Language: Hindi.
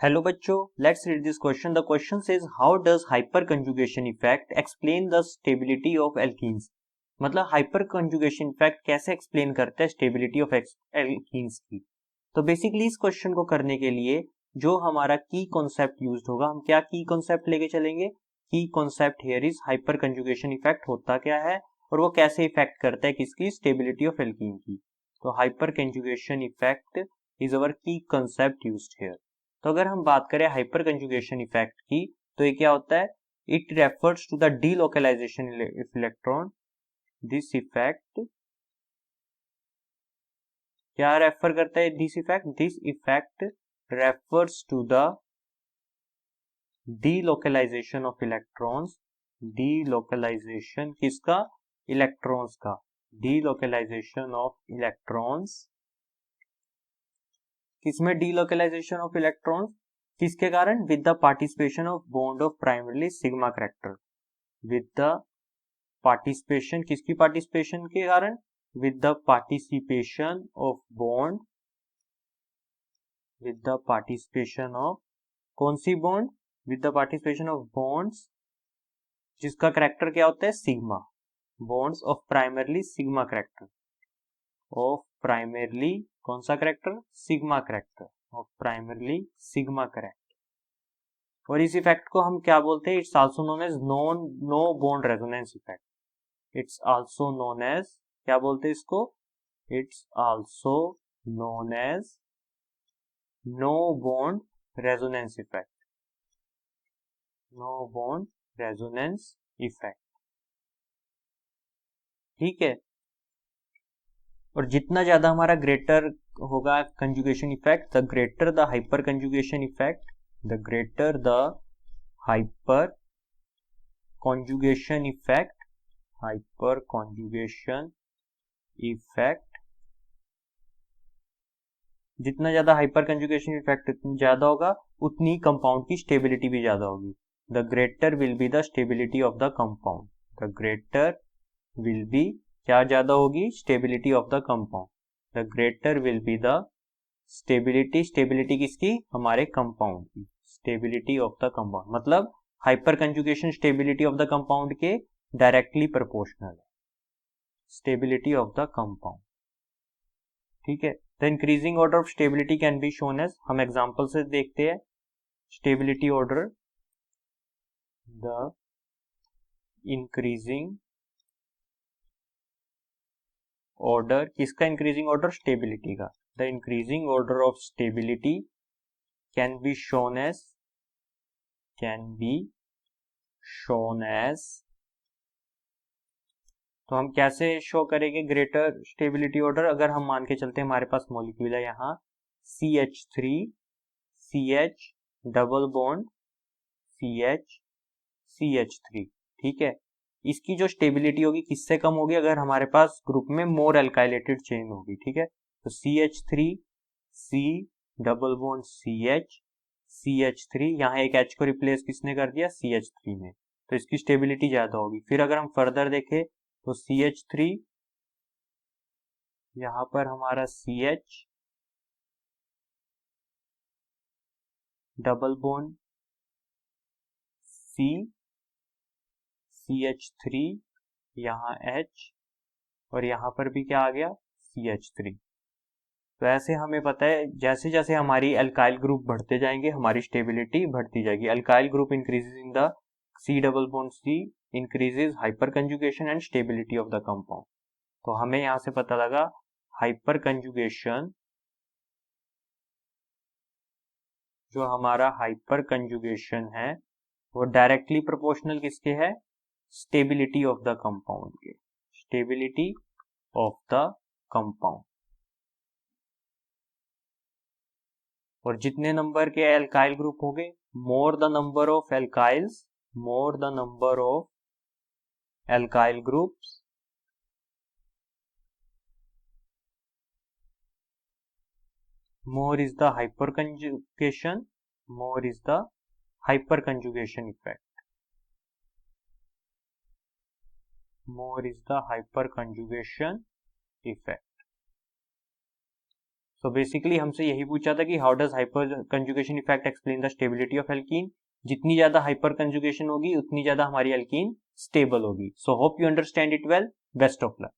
हेलो बच्चों, let's read this question. The question says how does hyper conjugation effect explain the stability of alkenes. मतलब हाइपर कंजुगेशन इफेक्ट कैसे एक्सप्लेन करता है स्टेबिलिटी ऑफ एल्कीन्स की. तो बेसिकली इस क्वेश्चन को करने के लिए जो हमारा की कॉन्सेप्ट यूज्ड होगा, हम क्या की कॉन्सेप्ट लेके चलेंगे. की concept here is hyper conjugation effect होता क्या है और वो कैसे इफेक्ट करता है किसकी, स्टेबिलिटी ऑफ एल्कीन की. तो hyper conjugation effect is our की कॉन्सेप्ट यूज्ड हियर. तो अगर हम बात करें हाइपर कंजुगेशन इफेक्ट की, तो ये क्या होता है. It refers to the delocalization of electron. This effect क्या रेफर करता है, this effect refers to the delocalization of electrons. Delocalization किसका, इलेक्ट्रॉन्स का. Delocalization of electrons. किसमें डीलोकलाइजेशन ऑफ इलेक्ट्रॉन्स, किसके कारण, with the participation of bond of primary sigma character. With the participation, किसकी पार्टिसिपेशन के कारण, with the participation of bond. With the participation of कौन सी bond, with the participation of bonds जिसका करेक्टर क्या होता है, sigma. Bonds of primarily sigma character. Of primarily कौन सा character, sigma character. Of primarily sigma character. और इस इफेक्ट को हम क्या बोलते हैं, it's also known as no bond resonance effect. It's also known as, क्या बोलते हैं इसको, it's also known as no bond resonance effect. No bond resonance effect. ठीक है. और जितना ज्यादा हमारा ग्रेटर होगा conjugation effect, the greater the hyper conjugation effect. The greater the hyper conjugation effect. Hyper conjugation effect. जितना ज्यादा हाइपर कंजुगेशन इफेक्ट ज्यादा होगा, उतनी कंपाउंड की स्टेबिलिटी भी ज्यादा होगी. The greater will be the stability of the compound. The greater will be, क्या ज्यादा होगी, stability of the compound. The greater will be the stability. Stability किसकी, हमारे कंपाउंड की. स्टेबिलिटी ऑफ द कंपाउंड मतलब hyperconjugation stability of the compound के डायरेक्टली प्रोपोर्शनल है. Stability of the compound. ठीक है. The increasing order of stability can be shown as, हम एग्जांपल से देखते हैं. Stability order, the increasing order किसका, इंक्रीजिंग ऑर्डर स्टेबिलिटी का. The increasing order of stability can be shown as, can be shown as. तो हम कैसे शो करेंगे ग्रेटर स्टेबिलिटी ऑर्डर, अगर हम मान के चलते हैं हमारे पास मॉलिक्यूल है यहाँ CH3 CH double bond CH CH3. ठीक है. इसकी जो स्टेबिलिटी होगी किससे कम होगी, अगर हमारे पास ग्रुप में मोर एल्काइलेटेड चेन होगी. ठीक है. तो CH3 C double bond CH यहाँ एक H को रिप्लेस किसने कर दिया, CH3 ने. तो इसकी स्टेबिलिटी ज्यादा होगी. फिर अगर हम फर्दर देखें तो CH3 यहां पर हमारा CH double bond C CH3 यहाँ H और यहाँ पर भी क्या आ गया, CH3. तो ऐसे हमें पता है जैसे जैसे हमारी अल्काइल ग्रुप बढ़ते जाएंगे हमारी स्टेबिलिटी बढ़ती जाएगी. Alkyl group increases in the C double bond C increases hyper conjugation and stability of the compound. तो हमें यहाँ से पता लगा हाइपर कंजुगेशन, जो हमारा हाइपर कंजुगेशन है वो डायरेक्टली प्रोपोर्शनल किसके है, स्टेबिलिटी ऑफ द कंपाउंड के. Stability of the compound. और जितने नंबर के एल्काइल ग्रुप होंगे, more the number of alkyls, more the number of alkyl groups, more is the hyperconjugation, more is the hyperconjugation effect. More is the hyperconjugation effect. So basically हमसे यही पूछा था कि how does hyper conjugation effect explain the stability of alkene. जितनी ज्यादा हाइपर कंजुगेशन होगी उतनी ज्यादा हमारी एल्कीन स्टेबल होगी। So hope you understand it well. Best of luck.